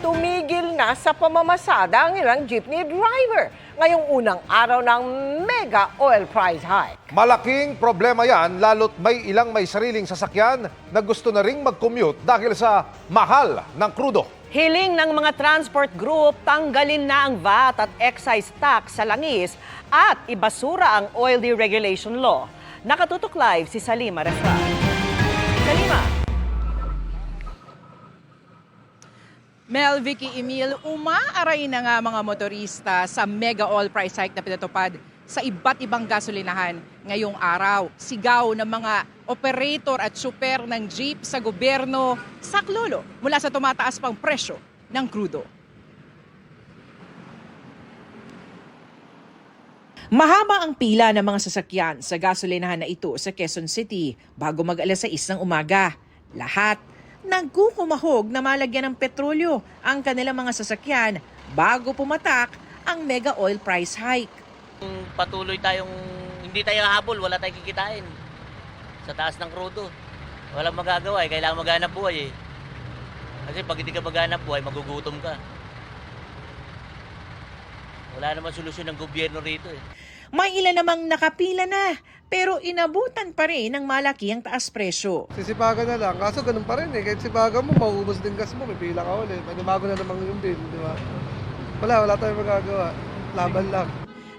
tumigil na sa pamamasada ang ilang jeepney driver ngayong unang araw ng mega oil price hike. Malaking problema yan lalo't may sariling sasakyan na gusto na ring mag-commute dahil sa mahal ng krudo. Hiling ng mga transport group, tanggalin na ang VAT at excise tax sa langis at ibasura ang oil deregulation law. Nakatutok live si Salima Refran. Salima. Mel, Vicky, Emil, umaaray na nga mga motorista sa mega oil price hike na pinatupad sa iba't ibang gasolinahan ngayong araw. Sigaw ng mga operator at super ng jeep sa gobyerno saklolo mula sa tumataas pang presyo ng krudo. Mahaba ang pila ng mga sasakyan sa gasolinahan na ito sa Quezon City bago mag-alas 6 ng umaga. Lahat nagkukumahog na malagyan ng petrolyo ang kanilang mga sasakyan bago pumatak ang mega oil price hike. Patuloy tayong hindi tayo hahabol, wala tayong kikitain sa taas ng krudo. Walang magagawa, kailangan maghanap buhay eh. Kasi pag hindi ka maghanap buhay, magugutom ka. Wala naman solusyon ng gobyerno rito eh. May ilan namang nakapila na pero inabutan pa rin ng malaki ang taas presyo. Sisipagan na lang, kaso ganun pa rin eh. Kahit sipagan mo, mauubos din gas mo, may pila ka ulit. Panibago na naman yung bill, di ba? Wala tayong magagawa. Laban lang.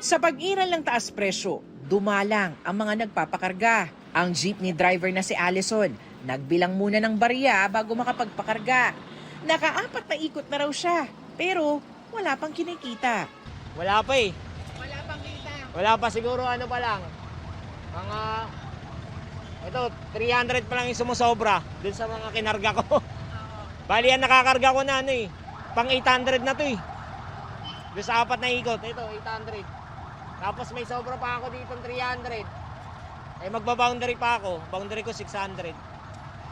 Sa pag-iral ng taas presyo, dumalang ang mga nagpapakarga. Ang jeepney driver na si Allison, nagbilang muna ng barya bago makapagpakarga. Naka-4 na ikot na raw siya, pero wala pang kinikita. Wala pa eh. Wala pang kita. Wala pa siguro ano pa lang. Mga, ito, 300 pa lang yung sumusobra dun sa mga kinarga ko. Bali yan, nakakarga ko na ano eh. Pang 800 na to eh. Dun sa 4 na ikot, ito, 800. Tapos may sobra pa ako dito, 300. Eh magbaboundary pa ako. Boundary ko 600.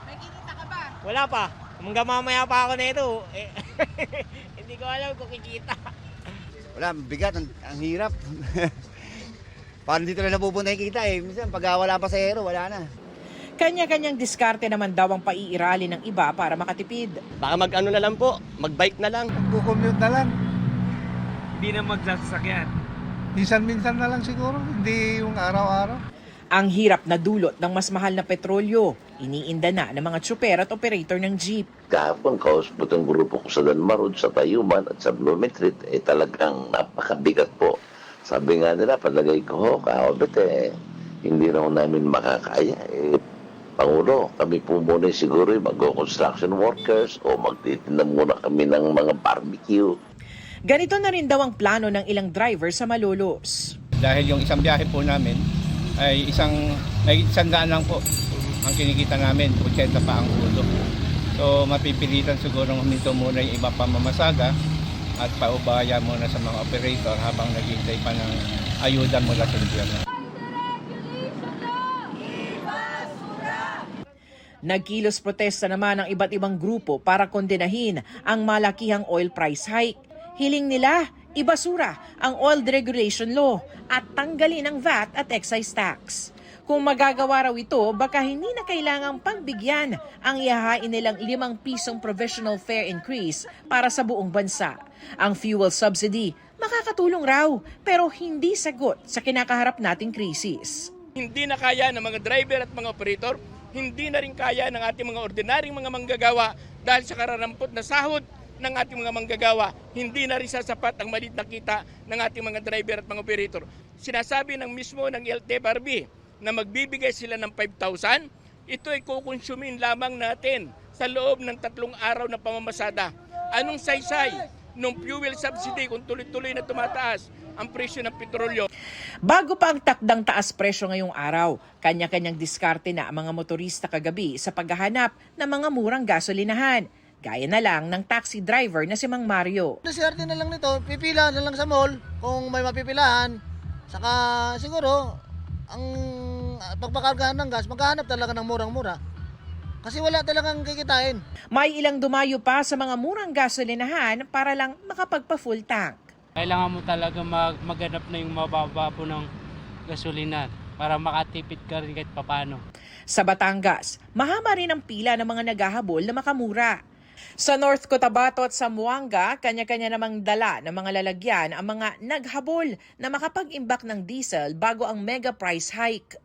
May kinita ka ba? Wala pa. Hanggang mamaya pa ako na ito. Eh, hindi ko alam kung kikita. Wala, bigat, ang hirap. Parang dito na napupunta yung kita eh. Minsan pag wala pa sa hero, wala na. Kanya-kanyang diskarte naman daw ang paiirali ng iba para makatipid. Baka mag-ano na lang po, mag-bike na lang. Kukommute na lang. Hindi na magsasakyan. Minsan-minsan na lang siguro, hindi yung araw-araw. Ang hirap na dulot ng mas mahal na petrolyo, iniinda na ng mga tsuper at operator ng jeep. Kahapon, kausapot ang grupo ko sa Danmarod, sa Tayuman at sa Blumentritt, talagang napakabigat po. Sabi nga nila, palagay ko, kahapit hindi raw namin makakaya. Pangulo, kami po muna siguro mag-construction workers o magtitinda muna kami ng mga barbecue. Ganito na rin daw ang plano ng ilang driver sa Malolos. Dahil yung isang biyahe po namin ay may 100 lang po ang kinikita namin, 80 pa ang ulo. So mapipilitan siguro huminto muna yung iba pa mamasaga at paubaya muna sa mga operator habang naghihintay pa ng ayuda mula sa gobyerno. Nagkilos protesta naman ang iba't ibang grupo para kondenahin ang malakihang oil price hike. Hiling nila, ibasura ang oil deregulation law at tanggalin ang VAT at excise tax. Kung magagawa raw ito, baka hindi na kailangang pagbigyan ang ihahain nilang 5 pisong provisional fare increase para sa buong bansa. Ang fuel subsidy makakatulong raw pero hindi sagot sa kinakaharap nating krisis. Hindi na kaya ng mga driver at mga operator, hindi na rin kaya ng ating mga ordinaryong mga manggagawa dahil sa kararampot na sahod ng ating mga manggagawa, hindi na rin sasapat ang maliit na kita ng ating mga driver at mga operator. Sinasabi ng mismo ng LTFRB na magbibigay sila ng 5,000, ito ay kukonsumin lamang natin sa loob ng 3 araw na pamamasada. Anong saysay ng fuel subsidy kung tuloy-tuloy na tumataas ang presyo ng petrolyo? Bago pa ang takdang taas presyo ngayong araw, kanya-kanyang diskarte na ang mga motorista kagabi sa paghahanap ng mga murang gasolinahan. Gaya na lang ng taxi driver na si Mang Mario. Discarte na lang nito, pipila na lang sa mall kung may mapipilahan. Saka siguro, ang pagpakargahan ng gas, maghahanap talaga ng murang-mura. Kasi wala talagang kikitain. May ilang dumayo pa sa mga murang gasolinahan para lang makapagpa-full tank. Kailangan mo talaga maghanap na yung mababa po ng gasolina para makatipid ka rin kahit papano. Sa Batangas, mahaba rin ang pila ng mga naghahabol na makamura. Sa North Cotabato at Zamboanga, kanya-kanya namang dala ng mga lalagyan ang mga naghabol na makapag-imbak ng diesel bago ang mega price hike.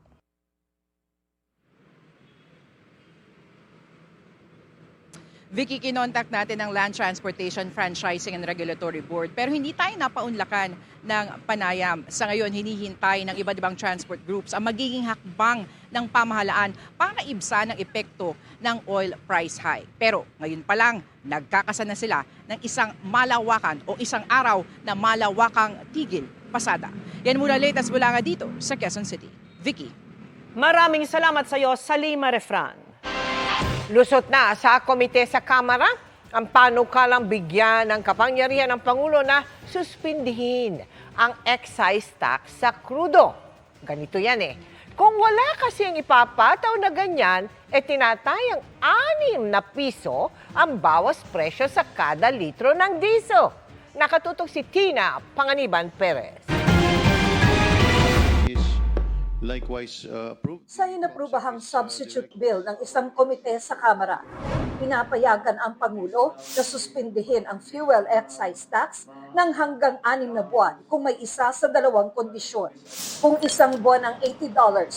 Vicky, kinontak natin ang Land Transportation Franchising and Regulatory Board pero hindi tayo napaunlakan ng panayam. Sa ngayon, hinihintay ng iba't ibang transport groups ang magiging hakbang ng pamahalaan para ibsan ang epekto ng oil price hike. Pero ngayon pa lang, nagkakasa na sila ng isang malawakan o isang araw na malawakang tigil pasada. Yan mula latest mula nga dito sa Quezon City. Vicky. Maraming salamat sa iyo, Salima Refran. Lusot na sa komite sa Kamara ang panukalang bigyan ng kapangyarihan ng Pangulo na suspindihin ang excise tax sa krudo. Ganito yan eh. Kung wala kasi ang ipapataw na ganyan, tinatayang 6 na piso ang bawas presyo sa kada litro ng diesel. Nakatutok si Tina Panganiban Perez. Likewise, approved. Sa inaprubahang substitute bill ng isang komite sa Kamara, pinapayagan ang Pangulo na suspindihin ang fuel excise tax ng hanggang 6 na buwan kung may isa sa 2 kondisyon. Kung isang buwan ang $80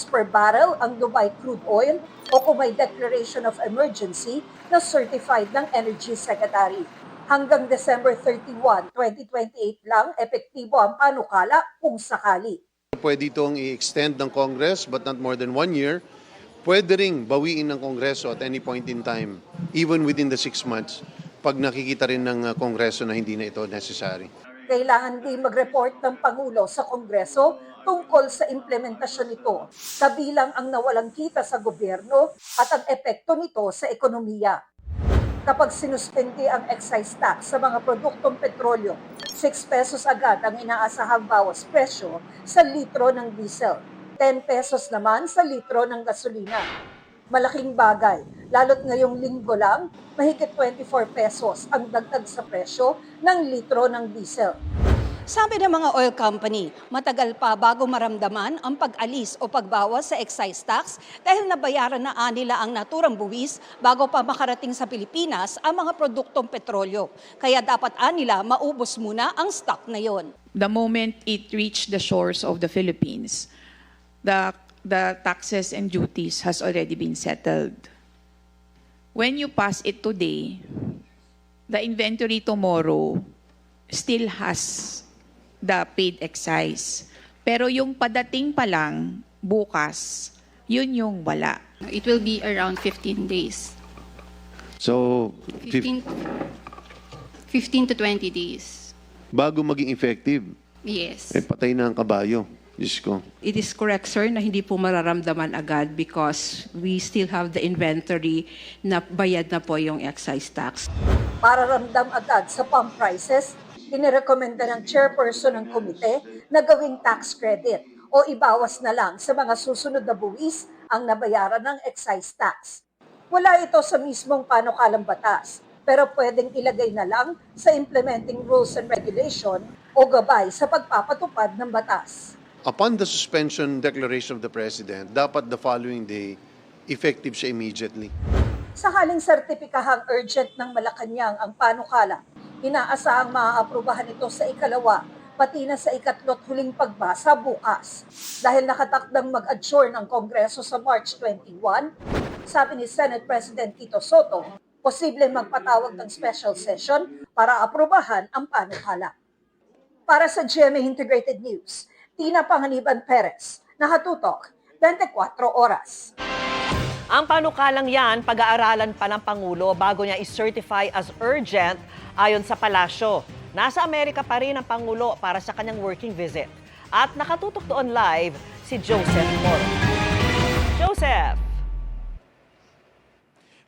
per barrel ang Dubai crude oil o kung may declaration of emergency na certified ng Energy Secretary. Hanggang December 31, 2028 lang epektibo ang panukala kung sakali. Pwede itong i-extend ng Congress but not more than 1 year. Pwede ring bawiin ng Kongreso at any point in time, even within the 6 months, pag nakikita rin ng Kongreso na hindi na ito necessary. Kailangan din mag-report ng Pangulo sa Kongreso tungkol sa implementasyon nito, kabilang ang nawalang kita sa gobyerno at ang epekto nito sa ekonomiya. Kapag sinuspindi ang excise tax sa mga produktong petrolyo, 6 pesos agad ang inaasahang bawas presyo sa litro ng diesel. 10 pesos naman sa litro ng gasolina. Malaking bagay, lalo't ngayong linggo lang, mahigit 24 pesos ang dagdag sa presyo ng litro ng diesel. Sabi ng mga oil company, matagal pa bago maramdaman ang pag-alis o pagbawas sa excise tax dahil nabayaran na nila ang naturang buwis bago pa makarating sa Pilipinas ang mga produktong petrolyo. Kaya dapat nila maubos muna ang stock na yon. The moment it reached the shores of the Philippines, the taxes and duties has already been settled. When you pass it today, the inventory tomorrow still has the paid excise. Pero yung padating pa lang, bukas, yun yung wala. It will be around 15 days. So, 15 to 20 days. bago maging effective, Yes. patay na ang kabayo. Diyos ko. It is correct, sir, na hindi po mararamdaman agad because we still have the inventory na bayad na po yung excise tax. Para ramdam agad sa pump prices, inirekomenda ng chairperson ng komite na gawing tax credit o ibawas na lang sa mga susunod na buwis ang nabayaran ng excise tax. Wala ito sa mismong panukalang batas, pero pwedeng ilagay na lang sa implementing rules and regulation o gabay sa pagpapatupad ng batas. Upon the suspension declaration of the President, dapat the following day, effective siya immediately. Sakaling sertipikahang urgent ng Malacanang ang panukala, inaasahang maaaprubahan ito sa ikalawa, pati na sa ikatlot huling pagbasa bukas. Dahil nakatakdang mag-adjourn ang Kongreso sa March 21, sabi ni Senate President Tito Soto, posibleng magpatawag ng special session para aprubahan ang panukala. Para sa GMA Integrated News, Tina Panganiban Perez, nakatutok, 24 oras. Ang panukalang yan, pag-aaralan pa ng Pangulo bago niya i-certify as urgent ayon sa palasyo. Nasa Amerika pa rin ang Pangulo para sa kanyang working visit. At nakatutok doon live si Joseph Moro. Joseph!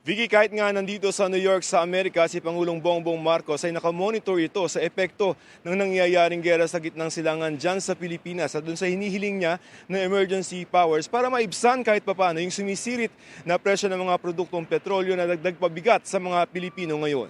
Vicky, kahit nga nandito sa New York sa Amerika, si Pangulong Bongbong Marcos ay nakamonitor ito sa epekto ng nangyayaring gera sa gitnang silangan dyan sa Pilipinas at dun sa hinihiling niya na emergency powers para maibsan kahit papano yung sumisirit na presyo ng mga produktong petrolyo na dagdag pabigat sa mga Pilipino ngayon.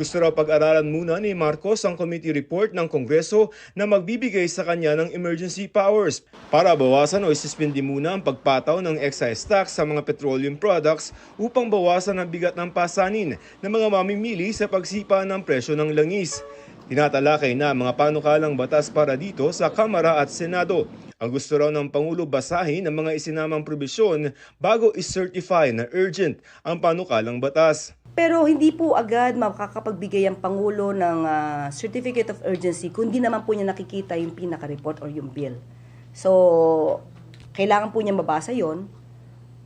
Gusto raw pag-aralan muna ni Marcos ang committee report ng Kongreso na magbibigay sa kanya ng emergency powers para bawasan o isuspindi muna ang pagpataw ng excise tax sa mga petroleum products upang bawasan ang bigat ng pasanin ng mga mamimili sa pagsipa ng presyo ng langis. Tinatalakay na mga panukalang batas para dito sa Kamara at Senado. Ang gusto raw ng Pangulo basahin ang mga isinamang probisyon bago is-certify na urgent ang panukalang batas. Pero hindi po agad makakapagbigay ang Pangulo ng Certificate of Urgency kung di naman po niya nakikita yung pinaka-report or yung bill. So, kailangan po niya mabasa yon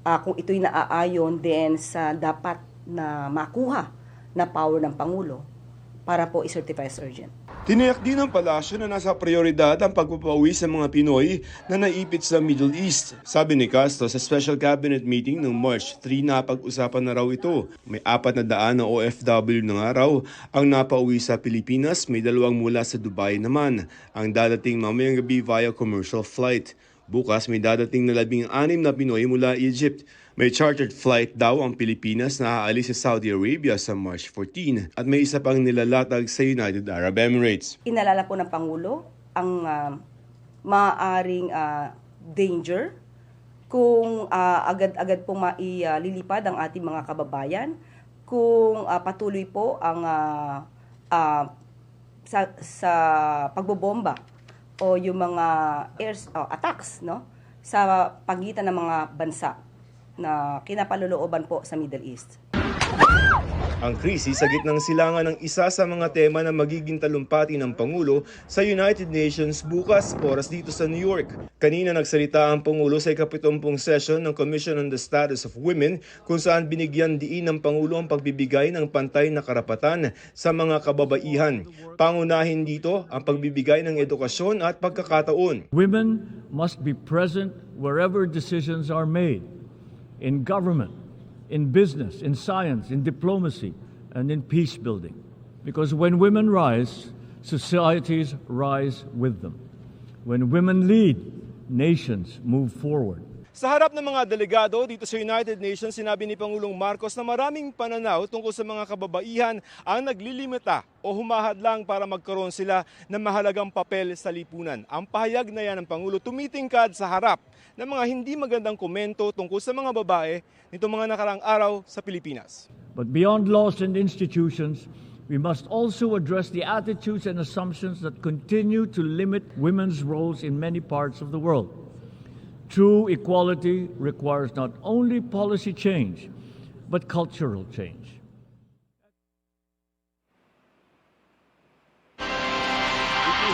kung ito'y naaayon din sa dapat na makuha na power ng Pangulo para po i-certify as urgent. Tiniyak din ng palasyo na nasa prioridad ang pagpapauwi sa mga Pinoy na naipit sa Middle East. Sabi ni Castro sa special cabinet meeting noong March 3 na pag-usapan na raw ito. May 400 na OFW na nga raw ang napauwi sa Pilipinas, may 2 mula sa Dubai naman. Ang dadating mamayang gabi via commercial flight. Bukas may dadating na 16 na Pinoy mula Egypt. May chartered flight daw ang Pilipinas na aalis sa Saudi Arabia sa March 14 at may isa pang nilalatag sa United Arab Emirates. Inalala po ng Pangulo ang maaaring danger kung agad-agad po maililipad ang ating mga kababayan, kung patuloy po ang sa pagbobomba o yung mga attacks no sa pagitan ng mga bansa na kinapalulooban po sa Middle East. Ang krisis sa gitnang silangan ng isa sa mga tema na magiging talumpati ng Pangulo sa United Nations bukas, oras dito sa New York. Kanina nagsalita ang Pangulo sa ika-70 session ng Commission on the Status of Women kung saan binigyan diin ng Pangulo ang pagbibigay ng pantay na karapatan sa mga kababaihan. Pangunahin dito ang pagbibigay ng edukasyon at pagkakataon. Women must be present wherever decisions are made. In government, in business, in science, in diplomacy, and in peace building. Because when women rise, societies rise with them. When women lead, nations move forward. Sa harap ng mga delegado dito sa United Nations, sinabi ni Pangulong Marcos na maraming pananaw tungkol sa mga kababaihan ang naglilimita o humahadlang para magkaroon sila ng mahalagang papel sa lipunan. Ang pahayag na yan ng Pangulo tumitingkad sa harap ng mga hindi magandang komento tungkol sa mga babae nitong mga nakaraang araw sa Pilipinas. But beyond laws and institutions, we must also address the attitudes and assumptions that continue to limit women's roles in many parts of the world. True equality requires not only policy change, but cultural change.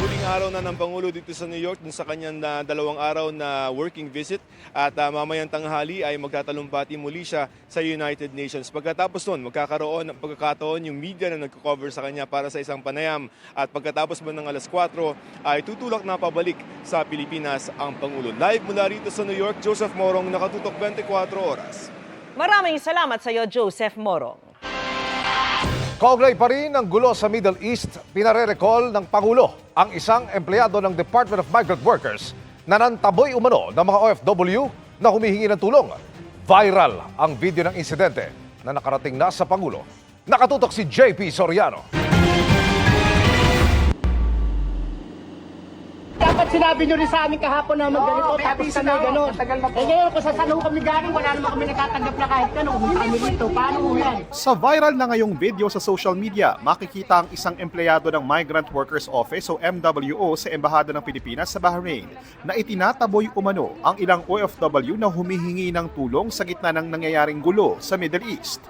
Huling araw na ng Pangulo dito sa New York dun sa kanyang 2 araw na working visit at mamayang tanghali ay magtatalumpati muli siya sa United Nations. Pagkatapos nun, magkakaroon ng pagkakataon yung media na nagko-cover sa kanya para sa isang panayam at pagkatapos mo ng 4:00 ay tutulak na pabalik sa Pilipinas ang Pangulo. Live mula rito sa New York, Joseph Morong, nakatutok 24 oras. Maraming salamat sa iyo, Joseph Morong. Kaugnay pa rin ang gulo sa Middle East, pinare-recall ng Pangulo ang isang empleyado ng Department of Migrant Workers na nantaboy umano ng mga OFW na humihingi ng tulong. Viral ang video ng insidente na nakarating na sa Pangulo. Nakatutok si JP Soriano. Dapat sinabi nyo rin sa amin kahapon na magganito, tapos kami gano'n. Eh ngayon, kung saan kami galing, wala naman kami natatanggap na kahit gano'n. Kung kami dito, paano yan? Sa viral na ngayong video sa social media, makikita ang isang empleyado ng Migrant Workers Office o MWO sa Embahada ng Pilipinas sa Bahrain na itinataboy umano ang ilang OFW na humihingi ng tulong sa gitna ng nangyayaring gulo sa Middle East.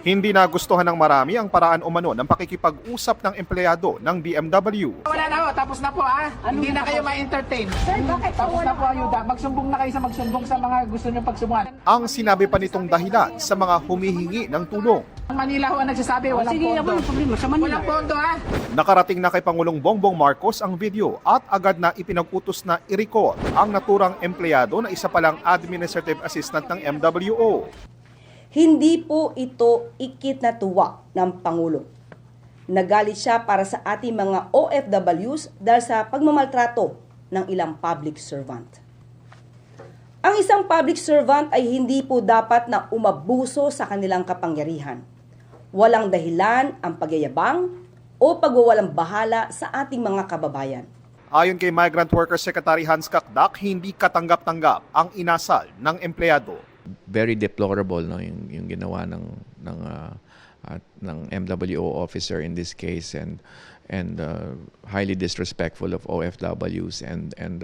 Hindi nagustuhan ng marami ang paraan umano ng pakikipag-usap ng empleyado ng BMW. Wala na ho, tapos na po ha. Hindi na kayo ma-entertain. Sir, bakit tapos na po ayuda? Magsumbong na kayo sa magsumbong sa mga gusto nyo pagsumbungan. Ang sinabi pa nitong dahilan sa mga humihingi ng tulong. Ang Manila ho ang nagsasabi, walang pondo. Walang pondo ha. Nakarating na kay Pangulong Bongbong Marcos ang video at agad na ipinag-utos na i-recall ang naturang empleyado na isa palang administrative assistant ng MWO. Hindi po ito ikinatuwa ng Pangulo. Nagalit siya para sa ating mga OFWs dahil sa pagmamaltrato ng ilang public servant. Ang isang public servant ay hindi po dapat na umabuso sa kanilang kapangyarihan. Walang dahilan ang pagyayabang o pagwawalang bahala sa ating mga kababayan. Ayon kay Migrant Workers Secretary Hans Kakdak, hindi katanggap-tanggap ang inasal ng empleyado. Very deplorable no yung ginawa ng MWO officer in this case, and highly disrespectful of OFWs, and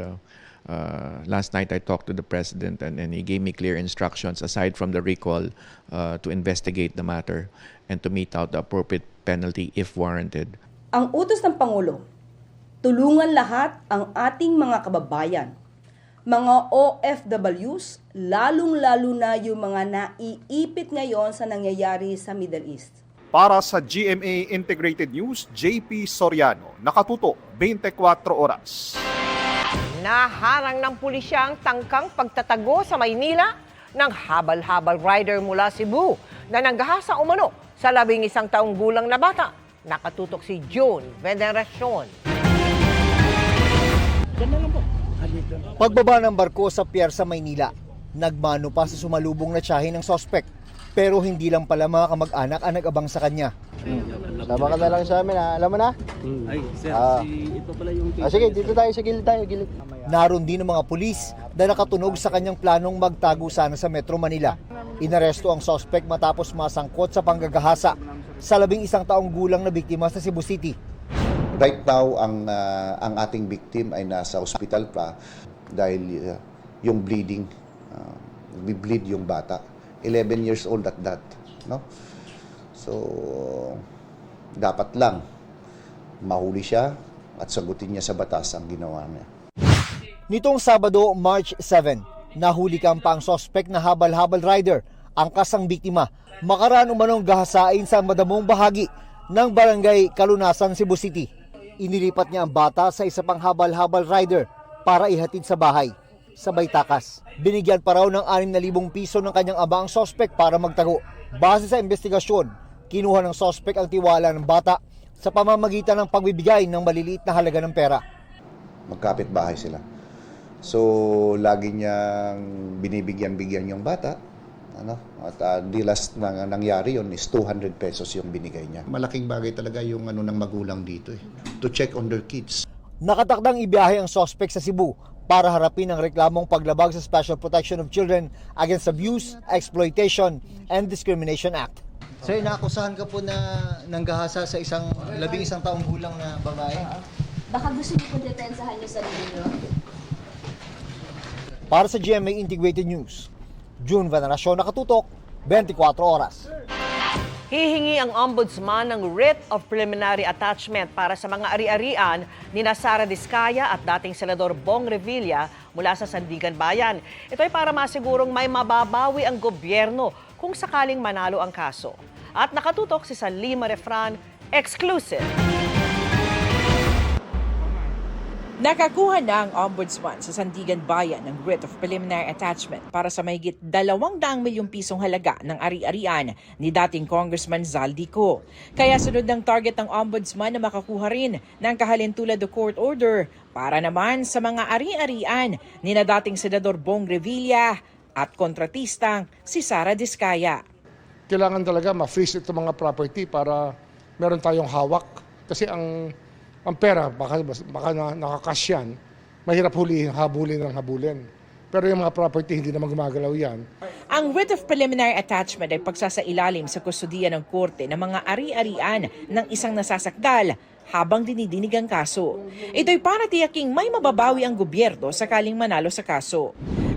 last night I talked to the president and he gave me clear instructions aside from the recall to investigate the matter and to mete out the appropriate penalty if warranted. Ang utos ng Pangulo, tulungan lahat ang ating mga kababayan, mga OFWs, lalong-lalo na yung mga naiipit ngayon sa nangyayari sa Middle East. Para sa GMA Integrated News, JP Soriano, nakatuto 24 oras. Naharang ng pulisya ang tangkang pagtatago sa Maynila ng habal-habal rider mula Cebu na nanggahasa umano sa 11 taong gulang na bata. Nakatutok si June Veneracion. Pagbaba ng barko sa pier sa Maynila, nagmano pa sa sumalubong na tiyahin ng sospek. Pero hindi lang pala mga kamag-anak ang nag-abang sa kanya. Sama ka na lang sa amin, ha? Alam mo na? Ay, sir, ito pala yung... Sige, dito tayo sa gilid. Naroon din ang mga pulis na nakatunog sa kanyang planong magtago sana sa Metro Manila. Inaresto ang sospek matapos masangkot sa panggagahasa sa 11 taong gulang na biktima sa Cebu City. Right now, ang ating victim ay nasa hospital pa dahil yung bleeding, bleed yung bata. 11 years old at that, no? So, dapat lang mahuli siya at sagutin niya sa batas ang ginawa niya. Nitong Sabado, March 7, nahuli pa ang sospek na habal-habal rider, ang kasang biktima, makaraan umanong gahasain sa madamong bahagi ng barangay Kalunasan, Cebu City. Inilipat niya ang bata sa isa pang habal-habal rider para ihatid sa bahay. Sabay takas. Binigyan pa raw ng 6,000 piso ng kanyang ama ang sospek para magtago. Base sa investigasyon, kinuha ng sospek ang tiwala ng bata sa pamamagitan ng pagbibigay ng maliliit na halaga ng pera. Magkapit bahay sila. So, lagi niyang binibigyan-bigyan yung bata. At the last na nangyari yon is 200 pesos yung binigay niya. Malaking bagay talaga yung ng magulang dito to check on their kids. Nakatakdang ibiyahe ang sospek sa Cebu para harapin ang reklamong paglabag sa Special Protection of Children Against Abuse, Exploitation, and Discrimination Act. Sir, naakusahan ka po na nanggahasa sa 11 taong gulang na babae. Baka gusto niyo po depensahan niyo sa ninyo. Para sa GMA Integrated News, June Veneracion, nakatutok 24 oras. Hihingi ang ombudsman ng writ of preliminary attachment para sa mga ari-arian ni Sara Diskaya at dating Senador Bong Revilla mula sa Sandigan Bayan. Ito ay para masigurong may mababawi ang gobyerno kung sakaling manalo ang kaso. At nakatutok si Salima Refran, exclusive. Nakakuha na ang ombudsman sa Sandigan Bayan ng writ of preliminary attachment para sa mahigit 200 milyong pisong halaga ng ari-arian ni dating Congressman Zaldico. Kaya sunod ng target ng ombudsman na makakuha rin ng kahalintulad o court order para naman sa mga ari-arian ni dating Senador Bong Revilla at kontratistang si Sara Diskaya. Kailangan talaga ma-freeze itong mga property para meron tayong hawak. Kasi ang pera, baka nakakash yan, mahirap habulin. Pero yung mga property, hindi naman gumagalaw yan. Ang writ of preliminary attachment ay pagsasailalim sa kustudiya ng korte ng mga ari-arian ng isang nasasakdal habang dinidinig ang kaso. Ito'y para tiyaking may mababawi ang gobyerno sakaling manalo sa kaso.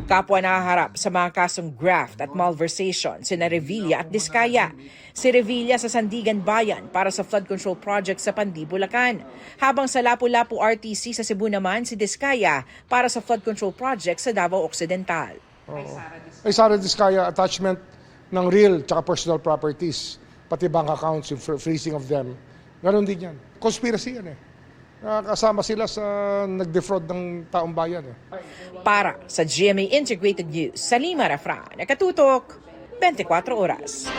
Kapwa nakaharap sa mga kasong graft at malversation sina Revilla at Diskaya. Si Revilla sa Sandigan Bayan para sa flood control project sa Pandi, Bulacan. Habang sa Lapu-Lapu RTC sa Cebu naman si Diskaya para sa flood control project sa Davao Occidental. Ay Sara Diskaya, attachment ng real tsaka personal properties, pati bank accounts, yung freezing of them. Ganon din yan. Conspiracy yan eh. Kasama sila sa nag-defraud ng taong bayan. Para sa GMA Integrated News, Salima Refran, nakatutok 24 oras.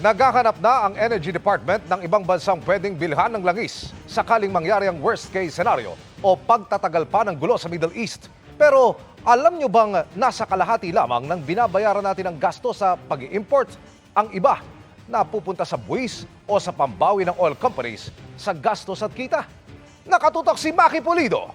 Naghahanap na ang Energy Department ng ibang bansang pwedeng bilhan ng langis sakaling mangyari ang worst case scenario o pagtatagal pa ng gulo sa Middle East. Pero alam nyo bang nasa kalahati lamang ng binabayaran natin ang gasto sa pag-i-import? Ang iba, na pupunta sa buwis o sa pambawi ng oil companies sa gastos at kita. Nakatutok si Maki Pulido.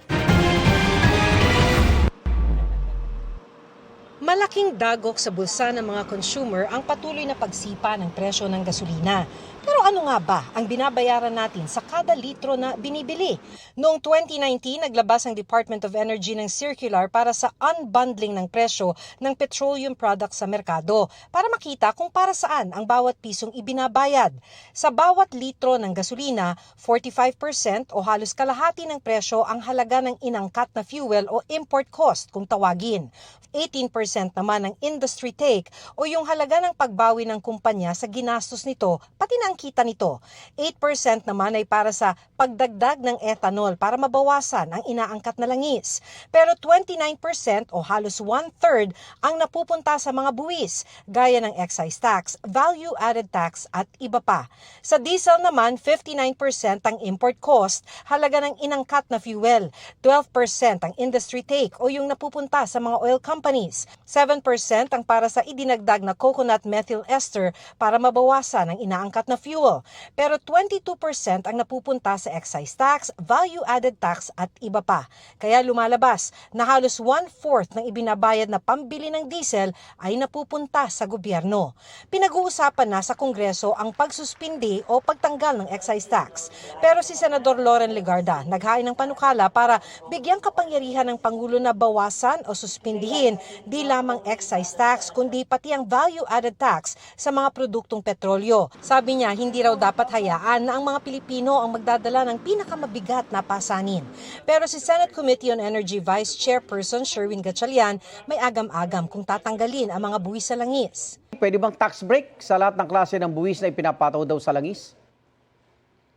Malaking dagok sa bulsa ng mga consumer ang patuloy na pagsipa ng presyo ng gasolina. Pero ano nga ba ang binabayaran natin sa kada litro na binibili? Noong 2019, naglabas ang Department of Energy ng circular para sa unbundling ng presyo ng petroleum products sa merkado para makita kung para saan ang bawat pisong ibinabayad. Sa bawat litro ng gasolina, 45% o halos kalahati ng presyo ang halaga ng inangkat na fuel o import cost kung tawagin. 18% naman ang industry take o yung halaga ng pagbawi ng kumpanya sa ginastos nito, pati na ang kita nito. 8% naman ay para sa pagdagdag ng ethanol para mabawasan ang inaangkat na langis. Pero 29% o halos 1/3 ang napupunta sa mga buwis, gaya ng excise tax, value-added tax at iba pa. Sa diesel naman, 59% ang import cost, halaga ng inangkat na fuel. 12% ang industry take o yung napupunta sa mga oil companies. 7% ang para sa idinagdag na coconut methyl ester para mabawasan ang inaangkat na fuel. Pero 22% ang napupunta sa excise tax, value-added tax at iba pa. Kaya lumalabas na halos 1/4 ng ibinabayad na pambili ng diesel ay napupunta sa gobyerno. Pinag-uusapan na sa Kongreso ang pagsuspindi o pagtanggal ng excise tax. Pero si Senador Loren Legarda naghain ng panukala para bigyang kapangyarihan ng Pangulo na bawasan o suspindihin di lamang excise tax kundi pati ang value-added tax sa mga produktong petrolyo. Sabi niya, hindi raw dapat hayaan na ang mga Pilipino ang magdadala ng pinakamabigat na pasanin. Pero si Senate Committee on Energy Vice Chairperson Sherwin Gatchalian may agam-agam kung tatanggalin ang mga buwis sa langis. Pwede bang tax break sa lahat ng klase ng buwis na ipinapataw daw sa langis?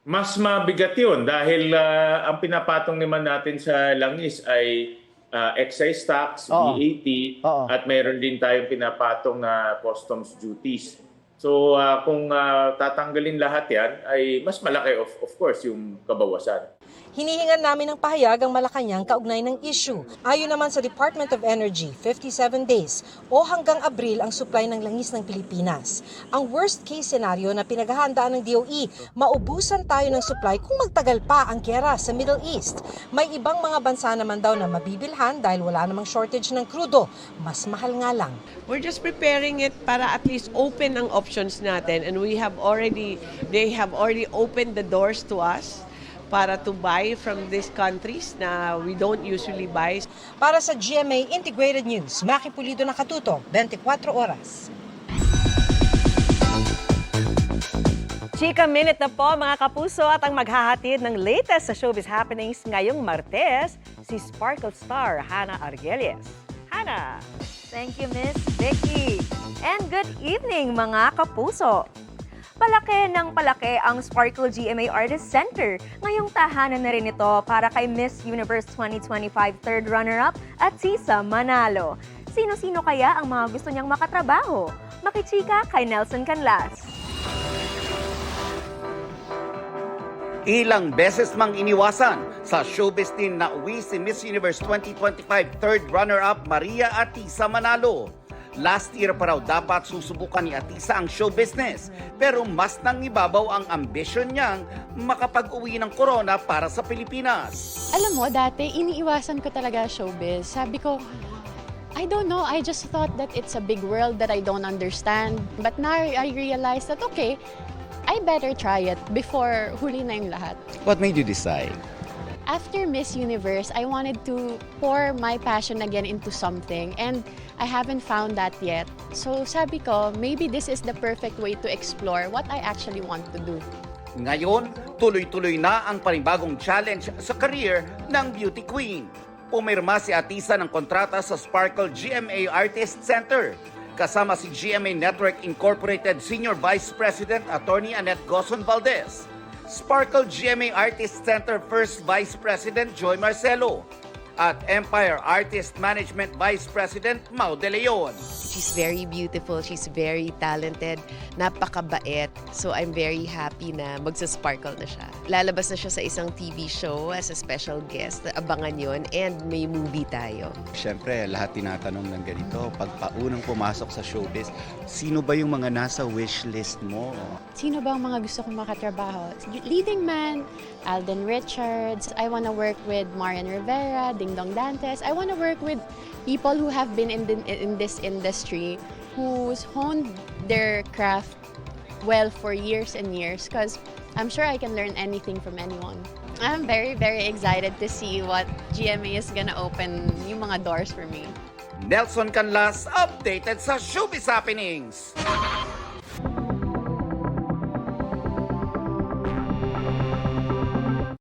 Mas mabigat yun dahil ang pinapatong naman natin sa langis ay excise tax, VAT, at mayroon din tayong pinapatong na customs duties. So kung tatanggalin lahat yan, ay mas malaki of course yung kabawasan. Hinihingan namin ng pahayag ang Malacanang kaugnay ng issue. Ayon naman sa Department of Energy, 57 days o hanggang Abril ang supply ng langis ng Pilipinas. Ang worst case scenario na pinaghahandaan ng DOE, maubusan tayo ng supply kung magtagal pa ang giyera sa Middle East. May ibang mga bansa naman daw na mabibilhan dahil wala namang shortage ng krudo. Mas mahal nga lang. We're just preparing it para at least open ang options natin, and they have already opened the doors to us para to buy from these countries na we don't usually buy. Para sa GMA Integrated News, Maki Pulido, nakatutok, 24 oras. Chika Minute na po mga kapuso at ang maghahatid ng latest sa showbiz happenings ngayong Martes, si Sparkle star Hannah Argelies. Hannah! Thank you, Miss Vicky. And good evening mga kapuso. Palaki ng palaki ang Sparkle GMA Artist Center. Ngayong tahanan na rin ito para kay Miss Universe 2025 third runner-up at Tisa Manalo. Sino-sino kaya ang mga gusto niyang makatrabaho? Makichika kay Nelson Canlas. Ilang beses mang iniwasan sa showbiz team na uwi si Miss Universe 2025 third runner-up Maria Atisa Manalo. Last year pa raw dapat susubukan ni Atisa ang show business, pero mas nang ibabaw ang ambisyon niyang makapag-uwi ng corona para sa Pilipinas. Alam mo, dati iniiwasan ko talaga showbiz. Sabi ko, I don't know, I just thought that it's a big world that I don't understand. But now I realized that okay, I better try it before huli na yung lahat. What made you decide? After Miss Universe, I wanted to pour my passion again into something and I haven't found that yet. So sabi ko, maybe this is the perfect way to explore what I actually want to do. Ngayon, tuloy-tuloy na ang panibagong challenge sa career ng beauty queen. Pumirma si Atisa ng kontrata sa Sparkle GMA Artist Center. Kasama si GMA Network Incorporated Senior Vice President Attorney Annette Gozon Valdez. Sparkle GMA Artist Center First Vice President Joy Marcelo at Empire Artist Management Vice President Mau De Leon. She's very beautiful, she's very talented, napakabait. So I'm very happy na magsa-sparkle na siya. Lalabas na siya sa isang TV show as a special guest. Abangan yon, and may movie tayo. Siyempre, lahat tinatanong ng ganito. Pag paunang pumasok sa showbiz, sino ba yung mga nasa wish list mo? Sino ba ang mga gusto kong makatrabaho? Leading Man, Alden Richards. I wanna work with Marian Rivera, Ding Dong Dantes. I wanna work with people who have been in this industry, who's honed their craft well for years and years, because I'm sure I can learn anything from anyone. I'm very, very excited to see what GMA is gonna open yung mga doors for me. Nelson Canlas, updated sa Showbiz Happenings.